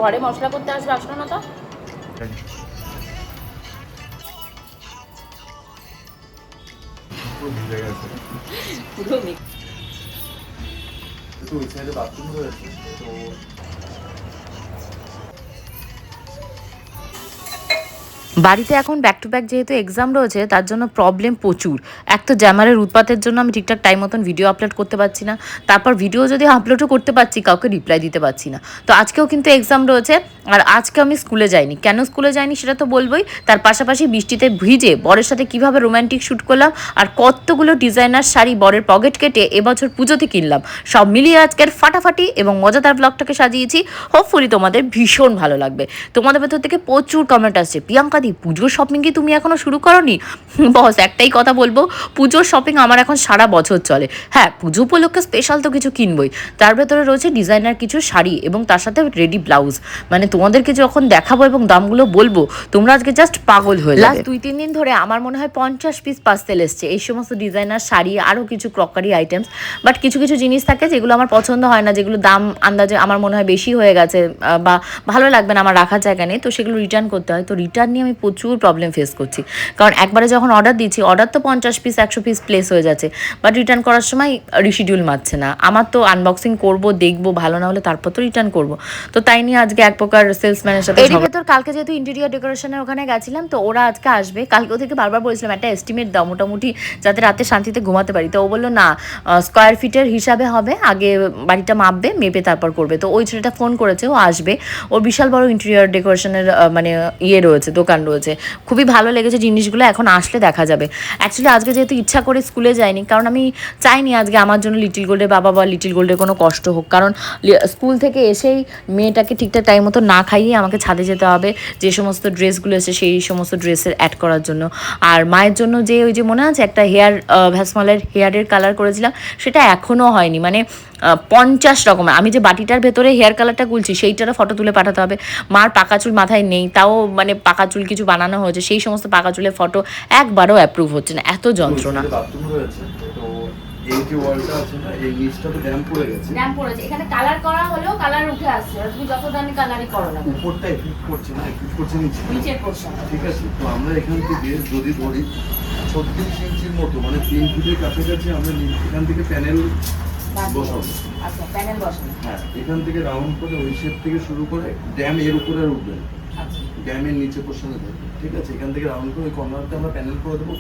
ঘরে মশলা করতে আসবে, আসলো না তো। বাড়িতে এখন ব্যাক টু ব্যাক যেহেতু এক্সাম রয়েছে, তার জন্য প্রবলেম প্রচুর। এক তো জ্যামারের উৎপাতের জন্য আমি ঠিকঠাক টাইম মতন ভিডিও আপলোড করতে পারছি না, তারপর ভিডিও যদি আপলোডও করতে পারছি কাউকে রিপ্লাই দিতে পারছি না। তো আজকেও কিন্তু এক্সাম রয়েছে, আর আজকে আমি স্কুলে যাইনি। কেন স্কুলে যাইনি সেটা তো বলবোই, তার পাশাপাশি বৃষ্টিতে ভিজে বরের সাথে কিভাবে রোম্যান্টিক শ্যুট করলাম, আর কতগুলো ডিজাইনার শাড়ি বরের পকেট কেটে এবছর পুজোতে কিনলাম, সব মিলিয়ে আজকের ফাটাফাটি এবং মজাদার ব্লগটাকে সাজিয়েছি। হোপফুলি তোমাদের ভীষণ ভালো লাগবে। তোমাদের ভেতর থেকে প্রচুর কমেন্ট আসছে, প্রিয়াঙ্কা দি পুজোর শপিং কি তুমি এখনো শুরু করোনি? বস একটাই কথা বলবো, পুজোর শপিং আমার এখন সারা বছর চলে। হ্যাঁ, পুজো উপলক্ষে স্পেশাল তো কিছু কিনবই, তার ভেতরে রয়েছে ডিজাইনার কিছু শাড়ি এবং তার সাথে রেডি ব্লাউজ। মানে তোমাদেরকে যখন দেখাবো এবং দামগুলো বলবো, তোমরা আজকে জাস্ট পাগল হয়ে যাবে। লাস্ট 2-3 দিন ধরে আমার মনে হয় 50 পিস পার্সেল এসছে এই সমস্ত ডিজাইনার শাড়ি, আরও কিছু ক্রকারি আইটেমস। বাট কিছু কিছু জিনিস থাকে যেগুলো আমার পছন্দ হয় না, যেগুলো দাম আন্দাজে আমার মনে হয় বেশি হয়ে গেছে বা ভালো লাগবে না, আমার রাখার জায়গা নেই, তো সেগুলো রিটার্ন করতে হয়। তো রিটার্ন নিয়ে আমি প্রচুর প্রবলেম ফেস করছি, কারণ একবারে যখন অর্ডার দিচ্ছি, অর্ডার তো 50 পিস 100 পিস প্লেস হয়ে যাচ্ছে, বাট রিটার্ন করার সময় রিশিডিউল মারছে না। আমার তো আনবক্সিং করবো, দেখবো, ভালো না হলে তারপর তো রিটার্ন করবো। তো তাই নিয়ে আজকে এক প্রকার সেলসম্যানের সাথে ভেতর কালকে যেহেতু ইন্টেরিয়র ডেকোরেশনের ওখানে গেছিলাম, তো ওরা আজকে আসবে। কালকে ওদেরকে বারবার বলেছিলাম একটা এস্টিমেট দাও মোটামুটি, যাতে রাতে শান্তিতে ঘুমাতে পারি। তো ও বললো না, স্কোয়ার ফিটের হিসাবে হবে, আগে বাড়িটা মাপবে, মেপে তারপর করবে। তো ওই ছেলেটা ফোন করেছে, ও আসবে। ওর বিশাল বড় ইন্টেরিয়র ডেকোরেশনের মানে ইয়ে রয়েছে, দোকান রয়েছে। খুবই ভালো লেগেছে জিনিসগুলো, এখন আসলে দেখা যাবে। অ্যাকচুয়ালি আজকে যেহেতু ইচ্ছা করে স্কুলে যাইনি, কারণ আমি চাইনি আজকে আমার জন্য লিটিল গোল্ডের বাবা বা লিটিল গোল্ডের কোনো কষ্ট হোক, কারণ স্কুল থেকে এসেই মেয়েটাকে ঠিকঠাক টাইম মতো না খাইয়ে আমাকে ছাদে যেতে হবে, যে সমস্ত ড্রেসগুলো এসে সেই সমস্ত ড্রেসের অ্যাড করার জন্য। আর মায়ের জন্য যে ওই যে মনে আছে একটা হেয়ার ভ্যাসমলের হেয়ারের কালার করেছিলাম, সেটা এখনও হয়নি। মানে 50 রকমের, আমি যে বাটিটার ভেতরে হেয়ার কালারটা গুলছি সেইটারও ফটো তুলে পাঠাতে হবে। মার পাকা চুল মাথায় নেই, তাও মানে পাকা চুল কিছু বানানো হয়েছে, সেই সমস্ত পাকা চুলের ফটো একবারও অ্যাপ্রুভ হচ্ছে না, এত যন্ত্রণা। এই যে ওয়ালটা আছে না, এই নিচটা তো ড্যাম্প পড়ে গেছে। ড্যাম্প পড়েছে, এখানে কালার করা হলেও কালার উঠে আসছে, তুমি যত দামি কালারই করো না, উপরটা এফেক্ট করছে না, এফেক্ট করছে নিচের পোরশন। ঠিক আছে, তো আমরা এখান থেকে যদি ধরি 36 ইঞ্চির মতো, মানে 3 ফিটের কাছাকাছি আমরা এখান থেকে প্যানেল বসাবো। আচ্ছা, প্যানেল বসাবো। হ্যাঁ, এখান থেকে রাউন্ড করে ওই শেপ থেকে শুরু করে ড্যাম এর উপরে আর উঠবে, ড্যামের নিচে পোর্শনে থাকবে। ঠিক আছে, এখান থেকে রাউন্ড করে ওই কর্নারতে আমরা প্যানেল করে দেবো।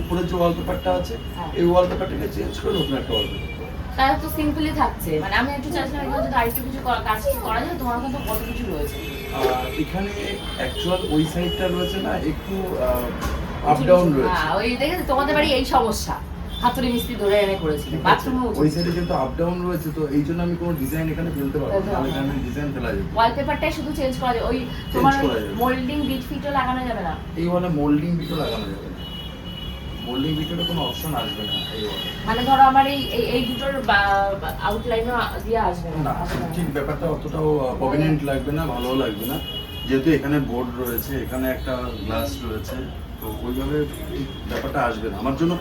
উপরের যে ওয়ালপেপারটা আছে, এই ওয়ালপেপারটাকে চেঞ্জ করে নতুন একটা ওয়ালপেপার, তাহলে তো সিম্পলি থাকছে। মানে আমি একটু চাইছিলাম এখানে যদি আরেকটু কিছু কাজ করা যায়, তোমার কাছে কত কিছু রয়েছে। এখানে অ্যাকচুয়াল ওই সাইডটা রয়েছে না, একটু আপ ডাউন রয়েছে। হ্যাঁ, ওই দেখেছো তোমাদের বাড়ি এই সমস্যা, হাতুড়ি মিস্ত্রি ধরে এনে করেছিল বাথরুমে। ওই সাইডে কিন্তু আপ ডাউন রয়েছে, তো এই জন্য আমি কোনো ডিজাইন এখানে ফেলতে পারবো না, এখানে ডিজাইন ফেলা যাবে। ওয়ালপেপারটাই শুধু চেঞ্জ করা যায়, ওই তোমার মোল্ডিং বিট ফিটও লাগানো যাবে না। এই ওয়ালে মোল্ডিং বিটও লাগানো যাবে না, মোল্ডিং বিটের কোনো অপশন আসবে না এই ওয়ালে। মানে ধরো আমার এই দুটোর আউটলাইনও দিয়ে আসবে না, ঠিক ব্যাপারটা অতটাও প্রমিনেন্ট লাগবে না, ভালোও লাগবে না, যেহেতু এখানে বোর্ড রয়েছে, এখানে একটা গ্লাস রয়েছে, তো ওইভাবে ঠিক ব্যাপারটা আসবে না। আমার জন্য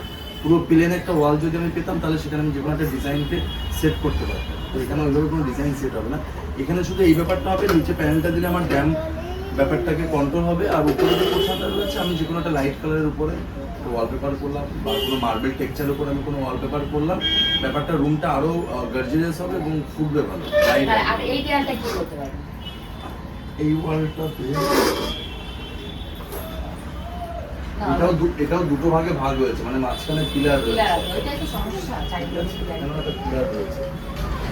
পুরো প্লেন একটা ওয়াল যদি আমি পেতাম, তাহলে সেখানে আমি যে কোনো একটা ডিজাইনকে সেট করতে পারতাম। তো এখানে ওইভাবে কোনো ডিজাইন সেট হবে না, এখানে শুধু এই ব্যাপারটা হবে, নিচে প্যানেলটা দিলে আমার ড্যাম ব্যাপারটাকে কন্ট্রোল হবে। আর উপরে যে পোর্শনটা রয়েছে, আমি যে কোনো একটা লাইট কালারের উপরে ওয়ালপেপার করলাম, বা কোনো মার্বেল টেক্সচারের উপরে আমি কোনো ওয়ালপেপার করলাম, ব্যাপারটা রুমটা আরও গার্জিয়াস হবে এবং ফুটবে ভালো। আর এই দেয়ালটা কি করতে পারবে? এই ওয়ালটাতে এটাও দুটো ভাগে ভাগ হয়েছে, মানে মাঝখানে পিলার রয়েছে, ওইটাই তো সমস্যা, চাইলে পিলার রয়েছে।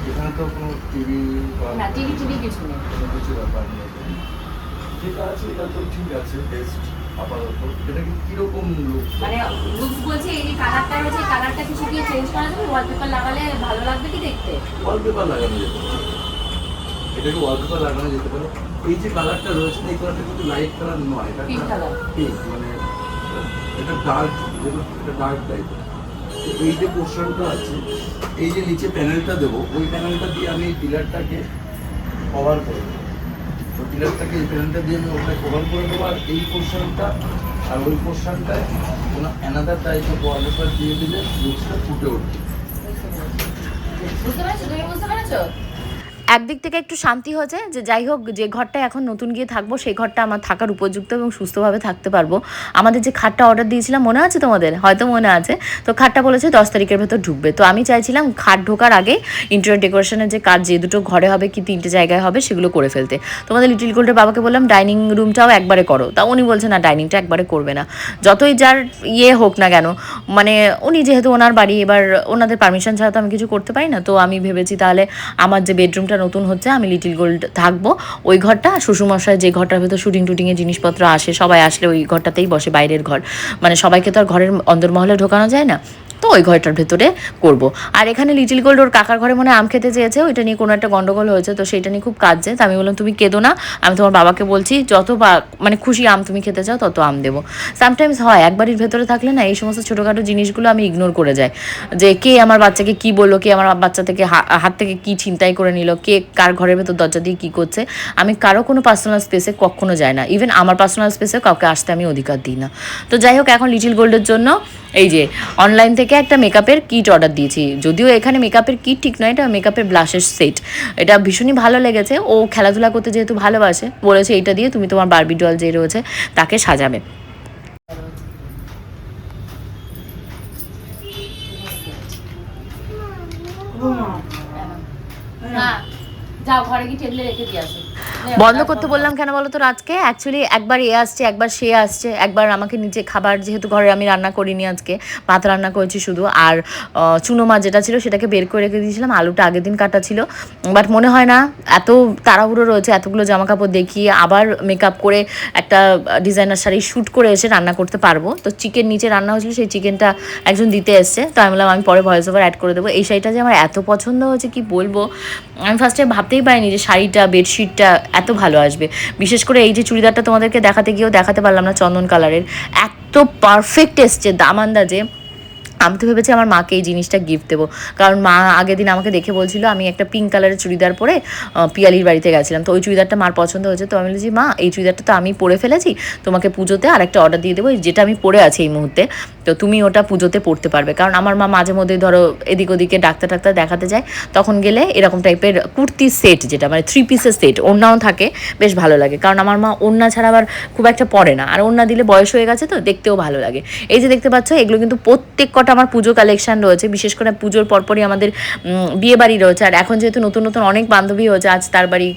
এখানে তো কোনো টিভি না, টিভি কিছু নেই, কিছু ব্যাপার নেই। ঠিক আছে, এটা তো ঠিক আছে, বেস্ট আপাতত। এটা কিরকম লুক? মানে লুকস বলছে এই যে কালারটা রয়েছে, কালারটা কিছু দিয়ে চেঞ্জ করা যাবে, ওয়ালপেপার লাগালে ভালো লাগবে কি দেখতে? ওয়ালপেপার লাগানো যেতে পারে, এটাকে ওয়ালপেপার লাগানো যেতে পারে। এই যে কালারটা রয়েছে, এই কালারটা কিন্তু লাইট কালার নয়, এটা পিঙ্ক কালার, মানে এটা ডার্ক, এটা ডার্ক টাইপের। এই যে পোর্শনটা আছে, এই যে নিচে প্যানেলটা দেবো, ওই প্যানেলটা দিয়ে আমি এই পিলারটাকে কভার করে দেবো। তো পিলারটাকে এই প্যানেলটা দিয়ে আমি ওটা কভার করে দেবো, আর এই পোর্শনটা আর ওই পোর্শনটায় কোনো অ্যানাদার টাইপের ওয়ালপেপার দিয়ে দিলে লুকসটা ফুটে উঠবে। বুঝতে পারছো, তুমি বুঝতে পেরেছো? একদিক থেকে একটু শান্তি হয়েছে যে যাই হোক, যে ঘরটা এখন নতুন গিয়ে থাকবো সেই ঘরটা আমার থাকার উপযুক্ত এবং সুস্থভাবে থাকতে পারবো। আমাদের যে খাটটা অর্ডার দিয়েছিলাম মনে আছে তোমাদের, হয়তো মনে আছে, তো খাটটা বলেছে 10 তারিখের ভেতর ঢুকবে। তো আমি চাইছিলাম খাট ঢোকার আগে ইন্টেরিয়র ডেকোরেশনের যে কাজ, যে দুটো ঘরে হবে কি 3টে জায়গায় হবে, সেগুলো করে ফেলতে। তোমাদের লিটিল গোল্ডের বাবাকে বললাম ডাইনিং রুমটাও একবারে করো, তা উনি বলছে না, ডাইনিংটা একবারে করবে না, যতই যার হোক না কেন, মানে উনি যেহেতু ওনার বাড়ি, এবার ওনাদের পারমিশন ছাড়া তো আমি কিছু করতে পারি না। তো আমি ভেবেছি তাহলে আমার যে বেডরুমটা নতুন হচ্ছে, আমি লিটিল গোল্ড থাকবো ওই ঘরটা, শ্বশুরমশাই যে ঘরটার ভেতর শুটিং টুটিংয়ের জিনিসপত্র আসে, সবাই আসলে ওই ঘরটাতেই বসে, বাইরের ঘর, মানে সবাইকে তো আর ঘরের অন্দরমহলে ঢোকানো যায় না, তো ওই ঘরটার ভেতরে করব। আর এখানে লিটিল গোল্ড ওর কাকার ঘরে মনে আম খেতে চেয়েছে, ওইটা নিয়ে কোনো একটা গন্ডগোল হয়েছে, তো সেইটা নিয়ে খুব কাঁদছে। তো আমি বললাম তুমি কেঁদো না, আমি তোমার বাবাকে বলছি যত মানে খুশি আম তুমি খেতে চাও তত আম দেবো। সামটাইমস হয় এক বাড়ির ভেতরে থাকলে না এই সমস্ত ছোটোখাটো জিনিসগুলো আমি ইগনোর করে যাই, যে কে আমার বাচ্চাকে কি বললো, কে আমার বাচ্চা থেকে হাত থেকে কি ছিনতাই করে নিল, কে কার ঘরের ভেতর দরজা দিয়ে কী করছে, আমি কারো কোনো পার্সোনাল স্পেসে কখনো যাই না, ইভেন আমার পার্সোনাল স্পেসে কাউকে আসতে আমি অধিকার দিই না। তো যাই হোক, এখন লিটিল গোল্ডের জন্য এই যে অনলাইন থেকে একটা মেকআপের কিট অর্ডার দিয়েছি, যদিও এখানে মেকআপের কিট ঠিক নয়, এটা মেকআপের ব্লাশের সেট। এটা ভীষণই ভালো লেগেছে, ও খেলাধুলা করতে যেহেতু ভালোবাসে, বলেছে এইটা দিয়ে তুমি তোমার বারবি ডল যে রয়েছে তাকে সাজাবে। যাও ঘরে কি টেবিলে রেখে দিয়ে আসো। বন্ধ করতে বললাম কেন বলো তো রাজকে, অ্যাকচুয়ালি একবার এ আসছে, একবার সে আসছে, একবার আমাকে নিচে খাবার, যেহেতু ঘরে আমি রান্না করিনি আজকে, ভাত রান্না করেছি শুধু, আর চুনো মাছ যেটা ছিল সেটাকে বের করে রেখে দিয়েছিলাম, আলুটা আগের দিন কাটা ছিল, বাট মনে হয় না এত তাড়াহুড়ো রয়েছে, এতগুলো জামা কাপড় দেখিয়ে আবার মেকআপ করে একটা ডিজাইনার শাড়ি শ্যুট করে এসে রান্না করতে পারবো। তো চিকেন নিচে রান্না হয়েছিল, সেই চিকেনটা একজন দিতে এসছে, তো আমি বললাম আমি পরে ভয়েস ওভার অ্যাড করে দেবো। এই শাড়িটা যে আমার এত পছন্দ হয়েছে কি বলবো, আমি ফার্স্টে ভাবতেই পারিনি যে শাড়িটা, বেডশিটটা এত ভালো আসবে। বিশেষ করে এই যে চুড়িদারটা তোমাদেরকে দেখাতে গিয়েও দেখাতে পারলাম না, চন্দন কালারের, এত পারফেক্ট এসছে দাম আন্দাজে। আমি তো ভেবেছি আমার মাকে এই জিনিসটা গিফট দেবো, কারণ মা আগের দিন আমাকে দেখে বলছিল, আমি একটা পিঙ্ক কালারের চুড়িদার পরে পিয়ালির বাড়িতে গেছিলাম, তো ওই চুড়িদারটা মার পছন্দ হয়েছে, তো আমি বলেছি মা এই চুড়িদারটা তো আমি পরে ফেলেছি, তোমাকে পুজোতে আর একটা অর্ডার দিয়ে দেবো, যেটা আমি পরে আছি এই মুহূর্তে, তো তুমি ওটা পুজোতে পরতে পারবে। কারণ আমার মা মাঝে মধ্যে ধরো এদিক ওদিকে ডাক্তার দেখাতে যায়, তখন গেলে এরকম টাইপের কুর্তি সেট, যেটা মানে 3 পিসের সেট, ওড়নাও থাকে, বেশ ভালো লাগে। কারণ আমার মা ওড়না ছাড়া আবার খুব একটা পরে না, আর ওড়না দিলে বয়স হয়ে গেছে তো দেখতেও ভালো লাগে। এই যে দেখতে পাচ্ছ, এগুলো কিন্তু প্রত্যেক কটা আমার পুজো কালেকশন রয়েছে, বিশেষ করে পুজোর পরপরই আমাদের বিয়ে বাড়ি রয়েছে, আর এখন যেহেতু নতুন নতুন অনেক বান্ধবী হয়েছে, আজ তার বাড়ি,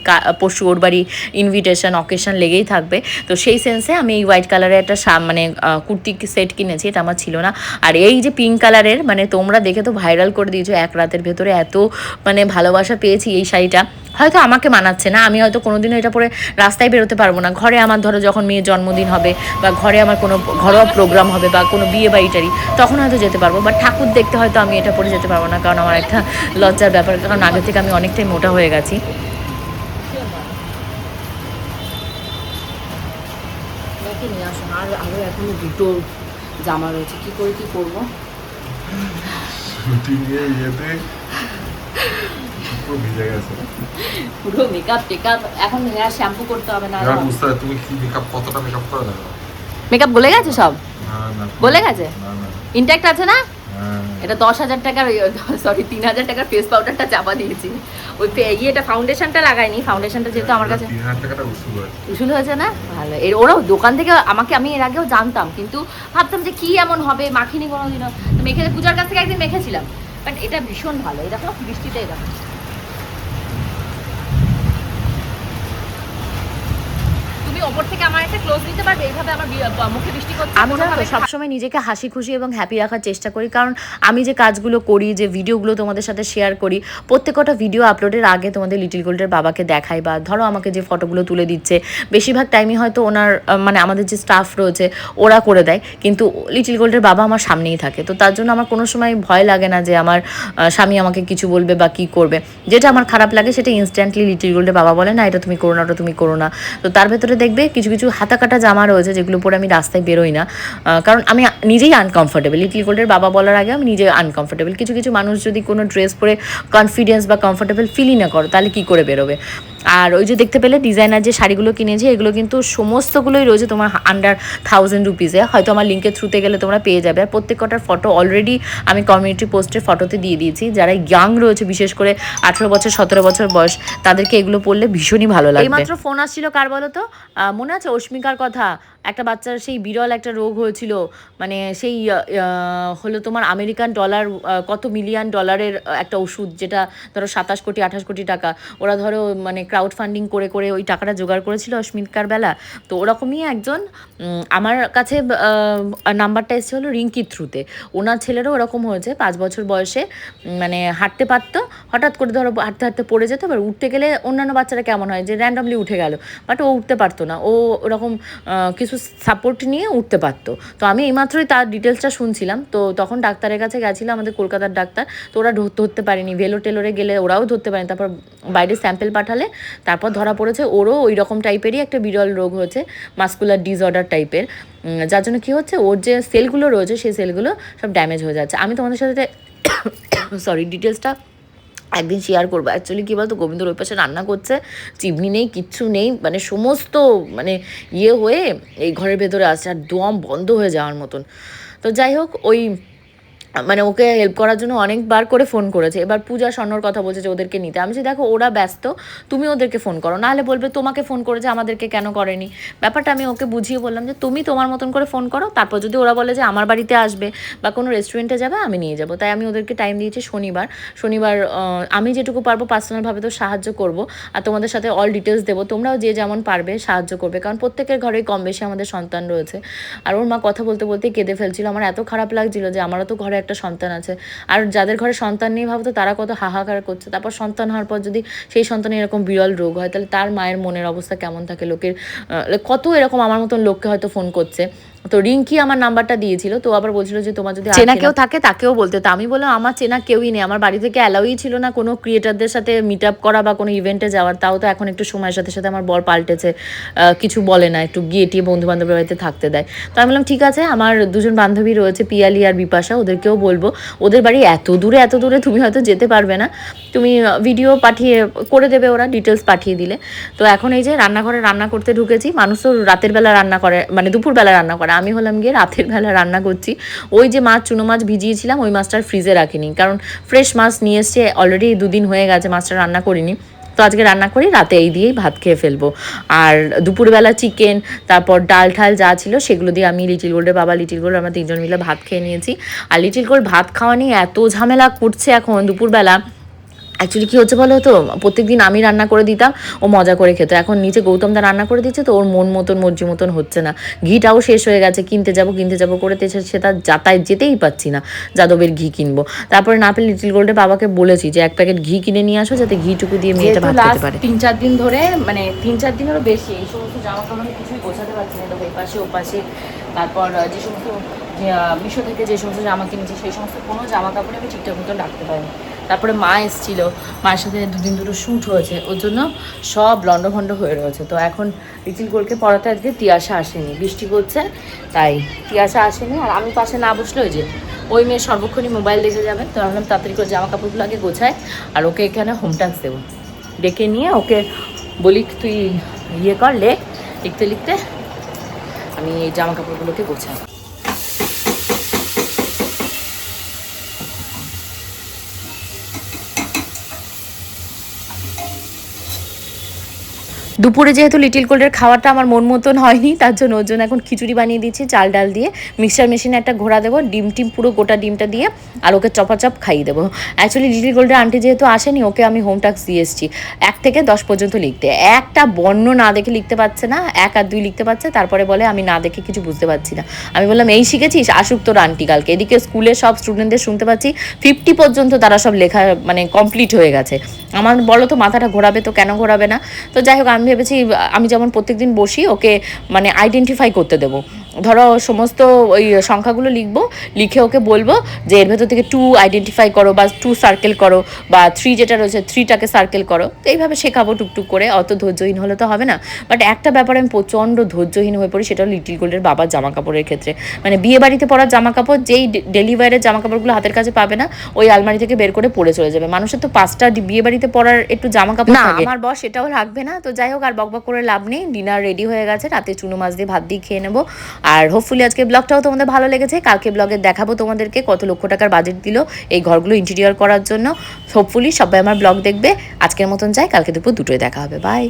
পরশু ওর বাড়ি, ইনভিটেশন অকেশন লেগেই থাকবে। তো সেই সেন্সে আমি এই হোয়াইট কালারের একটা মানে কুর্তি সেট কিনেছি, এটা আমার ছিল না। আর এই যে পিঙ্ক কালারের, মানে তোমরা দেখে তো ভাইরাল করে দিয়েছো, এক রাতের ভেতরে এত মানে ভালোবাসা পেয়েছি এই শাড়িটা। হয়তো আমাকে মানাচ্ছে না, আমি হয়তো কোনোদিনও এটা পরে রাস্তায় বেরোতে পারবো না, ঘরে আমার ধরো যখন মেয়ের জন্মদিন হবে, বা ঘরে আমার কোনো ঘরোয়া প্রোগ্রাম হবে, বা কোনো বিয়ে বাড়িটারি, তখন হয়তো যেতে পারবো, বাট ঠাকুর দেখতে হয়তো আমি এটা পরে যেতে পারবো না, কারণ আমার একটা লজ্জার ব্যাপার, কারণ আগে থেকে আমি অনেকটাই মোটা হয়ে গেছি। নিয়ে আসুন, আর আরও এখনো দুটো জামা রয়েছে, কী করে কী করবো। পুরো মেকআপ টেকআপ, এখন হেয়ার শ্যাম্পু করতে হবে না। তুমি কি মেকআপ, কতটা মেকআপ করে দাও? মেকআপ গলে গেছে সব, গলে গেছে, ইনট্যাক্ট আছে না? হ্যাঁ। এটা 10,000 টাকার, সরি 3,000 টাকার ফেস পাউডারটা চাপা দিয়েছি, ওই ইয়েটা ফাউন্ডেশনটা লাগাইনি, ফাউন্ডেশনটা যেহেতু আমার কাছে 3,000 টাকাটা উসুল হয়েছে না, ভালো। ওরাও দোকান থেকে আমি এর আগেও জানতাম, কিন্তু ভাবতাম যে কি এমন হবে, মাখিনি কোনোদিনও, তো মেখে পূজার কাছ থেকে একদিন মেখেছিলাম, বাট এটা ভীষণ ভালো। এই দেখো বৃষ্টিটাই দেখো, ওপর থেকে আমার একটা ক্লোজ নিতে পারবে, এইভাবে আমার মুখে বৃষ্টি করছে। আমি সবসময় নিজেকে হাসি খুশি এবং হ্যাপি রাখার চেষ্টা করি, কারণ আমি যে কাজগুলো করি, যে ভিডিওগুলো তোমাদের সাথে শেয়ার করি, প্রত্যেকটা ভিডিও আপলোডের আগে তোমাদের লিটিল গোল্ডের বাবাকে দেখাই, বা ধরো আমাকে যে ফটোগুলো তুলে দিচ্ছে, বেশিরভাগ টাইমই হয়তো ওনার মানে আমাদের যে স্টাফ রয়েছে ওরা করে দেয়, কিন্তু লিটিল গোল্ডের বাবা আমার সামনেই থাকে, তো তার জন্য আমার কোনো সময় ভয় লাগে না যে আমার স্বামী আমাকে কিছু বলবে বা কি করবে। যেটা আমার খারাপ লাগে সেটা ইনস্ট্যান্টলি লিটিল গোল্ডের বাবা বলে না, এটা তুমি করো না, ওটা তুমি করো না। তো তার ভেতরে দেখবে কিছু কিছু হাতা কাটা জামা রয়েছে যেগুলো পরে আমি রাস্তায় বেরোই না, কারণ আমি নিজেই আনকমফোর্টেবল। লিটিল গোল্ডের বাবা বলার আগে আমি নিজে আনকমফোর্টেবল। কিছু কিছু মানুষ যদি কোনো ড্রেস পরে কনফিডেন্স বা কমফোর্টেবল ফিলই না করো, তাহলে কী করে বেরোবে। আর ওই যে দেখতে পেলে ডিজাইনার যে শাড়িগুলো কিনেছি এগুলো কিন্তু সমস্তগুলোই রয়েছে তোমার আন্ডার 1000 রুপিসে, হয়তো আমার লিঙ্কের থ্রুতে গেলে তোমরা পেয়ে যাবে। আর প্রত্যেক কটার ফটো অলরেডি আমি কমিউনিটি পোস্টের ফটোতে দিয়ে দিয়েছি। যারা ইয়াং রয়েছে বিশেষ করে 18 বছর 17 বছর বয়স তাদেরকে এগুলো পরলে ভীষণই ভালো লাগবে। এইমাত্র ফোন আসছিল কার বলো তো, মনে আছে অস্মিকার কথা, একটা বাচ্চার সেই বিরল একটা রোগ হয়েছিল, মানে সেই হলো তোমার আমেরিকান ডলার কত মিলিয়ন ডলারের একটা ওষুধ, যেটা ধরো 27 কোটি 28 কোটি টাকা ওরা ধরো মানে ক্রাউড ফান্ডিং করে করে ওই টাকাটা জোগাড় করেছিল অস্মিকার বেলা। তো ওরকমই একজন আমার কাছে নাম্বারটা এসেছে হলো রিঙ্কির থ্রুতে। ওনার ছেলেরও ওরকম হয়েছে, 5 বছর বয়সে মানে হাঁটতে পারতো, হঠাৎ করে ধরো হাঁটতে হাঁটতে পড়ে যেত। এবার উঠতে গেলে অন্যান্য বাচ্চারা কেমন হয় যে র্যান্ডমলি উঠে গেল, বাট ও উঠতে পারতো না, ও ওরকম কিছু সাপোর্ট নিয়ে উঠতে পারতো। তো আমি এইমাত্রই তার ডিটেলসটা শুনছিলাম, তো তখন ডাক্তারের কাছে গেছিলো, আমাদের কলকাতার ডাক্তার, তো ওরা ধরতে পারেনি, ভেলো টেলোরে গেলে ওরাও ধরতে পারেনি, তারপর বাইরে স্যাম্পেল পাঠালে তারপর ধরা পড়েছে ওরও ওই রকম টাইপেরই একটা বিরল রোগ হয়েছে, মাসকুলার ডিসঅর্ডার টাইপের, যার জন্য কী হচ্ছে ওর যে সেলগুলো রয়েছে সেই সেলগুলো সব ড্যামেজ হয়ে যাচ্ছে। আমি তোমাদের সাথে সরি ডিটেলসটা একদিন শেয়ার করবো। অ্যাকচুয়ালি কী বলতো, গোবিন্দর ওই পাশে রান্না করছে, চিমনি নেই, কিচ্ছু নেই, মানে সমস্ত মানে হয়ে এই ঘরের ভেতরে আসছে আর দম বন্ধ হয়ে যাওয়ার মতন। তো যাই হোক, ওই মানে ওকে হেল্প করার জন্য অনেকবার করে ফোন করেছে। এবার পূজা স্বর্ণর কথা বলছে যে ওদেরকে নিতে। আমি যে দেখো ওরা ব্যস্ত, তুমি ওদেরকে ফোন করো, নাহলে বলবে তোমাকে ফোন করেছে আমাদেরকে কেন করেনি। ব্যাপারটা আমি ওকে বুঝিয়ে বললাম যে তুমি তোমার মতন করে ফোন করো, তারপর যদি ওরা বলে যে আমার বাড়িতে আসবে বা কোনো রেস্টুরেন্টে যাবে আমি নিয়ে যাবো। তাই আমি ওদেরকে টাইম দিয়েছি শনিবার আমি যেটুকু পারবো পার্সোনালভাবে তো সাহায্য করব, আর তোমাদের সাথে অল ডিটেলস দেবো, তোমরাও যে যেমন পারবে সাহায্য করবে, কারণ প্রত্যেকের ঘরেই কম বেশি আমাদের সন্তান রয়েছে। আর ওর মা কথা বলতে বলতে কেঁদে ফেলছিল, আমার এত খারাপ লাগছিল যে আমারও তো ঘরে একটা সন্তান আছে, আর যাদের ঘরে সন্তান নেই ভাবতো তারা কত হাহাকার করছে। তারপর সন্তান হওয়ার পর যদি সেই সন্তানের এরকম বিরল রোগ হয় তাহলে তার মায়ের মনের অবস্থা কেমন থাকে, লোকের কত এরকম আমার মতন লোককে হয়তো ফোন করছে। তো রিঙ্কি আমার নাম্বারটা দিয়েছিল, তো আবার বলছিল যে তোমার যদি চেনা কেউ থাকে তাকেও বলতে। তো আমি বললাম আমার চেনা কেউই নেই, আমার বাড়ি থেকে অ্যালাউই ছিল না কোনো ক্রিয়েটারদের সাথে মিট আপ করা বা কোনো ইভেন্টে যাওয়ার। তাও তো এখন একটু সময়ের সাথে সাথে আমার বর পাল্টেছে, কিছু বলে না, একটু গিয়ে টিয়ে বন্ধু বান্ধবের বাড়িতে থাকতে দেয়। তো আমি বললাম ঠিক আছে, আমার দুজন বান্ধবী রয়েছে পিয়ালি আর বিপাশা, ওদেরকেও বলবো। ওদের বাড়ি এত দূরে তুমি হয়তো যেতে পারবে না, তুমি ভিডিও পাঠিয়ে করে দেবে, ওরা ডিটেলস পাঠিয়ে দিলে। তো এখন এই যে রান্নাঘরে রান্না করতে ঢুকেছি। মানুষ তো রাতের বেলা রান্না করে, মানে দুপুরবেলা রান্না করে, আমি হলাম গিয়ে রাতের বেলা রান্না করছি। ওই যে চুনো মাছ ভিজিয়েছিলাম ওই মাছটার ফ্রিজে রাখিনি, কারণ ফ্রেশ মাছ নিয়ে এসছে, অলরেডি 2 দিন হয়ে গেছে, মাছটা রান্না করিনি। তো আজকে রান্না করি, রাতে এই দিয়েই ভাত খেয়ে ফেলবো। আর দুপুরবেলা চিকেন, তারপর ডাল ঠাল যা ছিল সেগুলো দিয়ে আমি লিটিল গোল্ডের বাবা লিটিল গোল্ড আমরা 3জন মিলে ভাত খেয়ে নিয়েছি। আর লিটিল গোল্ড ভাত খাওয়া নিয়ে এত ঝামেলা করছে এখন দুপুরবেলা। অ্যাকচুয়ালি কী হচ্ছে বলো তো, প্রত্যেকদিন আমি রান্না করে দিতাম, ও মজা করে খেতো। এখন নিচে গৌতমদা রান্না করে দিচ্ছে, তো ওর মর্জি মতন হচ্ছে না। ঘিটাও শেষ হয়ে গেছে, কিনতে যাবো করে সেটা যেতেই পাচ্ছি না, যাদবের ঘি কিনবো। তারপরে না পেলে লিটিল গোল্ডের বাবাকে বলেছি যে 1 প্যাকেট ঘি কিনে নিয়ে আসো, যাতে ঘিটুকু দিয়ে মেয়েটা ভাত খেতে পারে। 3-4 দিন ধরে, মানে 3-4 দিনেরও বেশি এই সমস্ত জামা কাপড় কিছুই গোছাতে পারছি না। তো এই পাশে ও পাশে, তারপর যে সমস্ত মিশো থেকে যে সমস্ত জামা কিনেছি সেই সমস্ত কোনো জামা কাপড়ে আমি ঠিকঠাক মতন রাখতে পারিনি। তারপরে মা এসেছিল, মায়ের সাথে 2 দিন দুটো শ্যুট হয়েছে, ওর জন্য সব লন্ডভন্ড হয়ে রয়েছে। তো এখন লিটিল গোল্ডকে পড়াতে আজকে তিয়াশা আসেনি, বৃষ্টি পড়ছে তাই তিয়াশা আসেনি। আর আমি পাশে না বসলে ওই মেয়ে সর্বক্ষণই মোবাইল দেখে যাবে। তো ভাবলাম তাড়াতাড়ি করে জামা কাপড়গুলো আগে গোছায়, আর ওকে এখানে হোম টাস্ক দেবো, ডেকে নিয়ে ওকে বলি তুই কর, লিখতে আমি এই জামা কাপড়গুলোকে গোছাই। দুপুরে যেহেতু লিটিল গোল্ডের খাওয়াটা আমার মন মতন হয়নি, তার জন্য ওর জন্য এখন খিচুড়ি বানিয়ে দিচ্ছি চাল ডাল দিয়ে। মিক্সচার মেশিনে একটা ঘোরা দেবো, ডিম পুরো গোটা ডিমটা দিয়ে, আর ওকে চপাচপ খাইয়ে দেবো। অ্যাকচুয়ালি লিটিল গোল্ডের আন্টি যেহেতু আসেনি, ওকে আমি হোম টাস্ক দিয়ে এসেছি 1 থেকে 10 পর্যন্ত লিখতে। একটা বর্ণ না দেখে লিখতে পারছে না, 1 আর 2 লিখতে পারছে, তারপরে বলে আমি না দেখে কিছু বুঝতে পারছি না। আমি বললাম এই শিখেছিস, আসুক তোর আন্টি কালকে। এদিকে স্কুলে সব স্টুডেন্টদের শুনতে পাচ্ছি 50 পর্যন্ত তারা সব লেখা মানে কমপ্লিট হয়ে গেছে। আমার বলো তো মাথাটা ঘোরাবে তো, কেন ঘোরাবে না? তো যাই হোক, আমি ভেবেছি আমি যেমন প্রত্যেকদিন বসি ওকে মানে আইডেন্টিফাই করতে দেবো, ধরো সমস্ত ওই সংখ্যাগুলো লিখবো, লিখে ওকে বলবো যে এর ভেতর থেকে 2 আইডেন্টিফাই করো বা 2 সার্কেল করো, বা 3 যেটা রয়েছে 3টাকে সার্কেল করো। তো এইভাবে শেখাবো টুকটুক করে, অত ধৈর্যহীন হলে তো হবে না। বাট একটা ব্যাপারে আমি প্রচণ্ড ধৈর্যহীন হয়ে পড়ি, সেটা হলো লিটিল গোল্ডের বাবার জামা কাপড়ের ক্ষেত্রে। মানে বিয়ে বাড়িতে পরার জামা কাপড়, যেই ডেলি ওয়্যারের জামা কাপড়গুলো হাতের কাছে পাবে না, ওই আলমারি থেকে বের করে পরে চলে যাবে। মানুষের তো 5টা বিয়ে বাড়িতে পরার একটু জামা কাপড় থাকে, আমার বস সেটাও রাখবে না। তো যাই হোক, আর বকবক করে লাভ নেই, ডিনার রেডি হয়ে গেছে, রাতে চুনো মাছ দিয়ে ভাত দিয়ে খেয়ে নেবো। আর হোপফুলি আজকে ব্লগটাও তোমাদের ভালো লেগেছে। কালকে ব্লগে দেখাবো তোমাদেরকে কত লক্ষ টাকার বাজেট দিল এই ঘরগুলো ইন্টেরিয়র করার জন্য। হোপফুলি সবাই আমার ব্লগ দেখবে। আজকের মতন যাই, কালকে দুপুর 2টোয় দেখা হবে। বাই।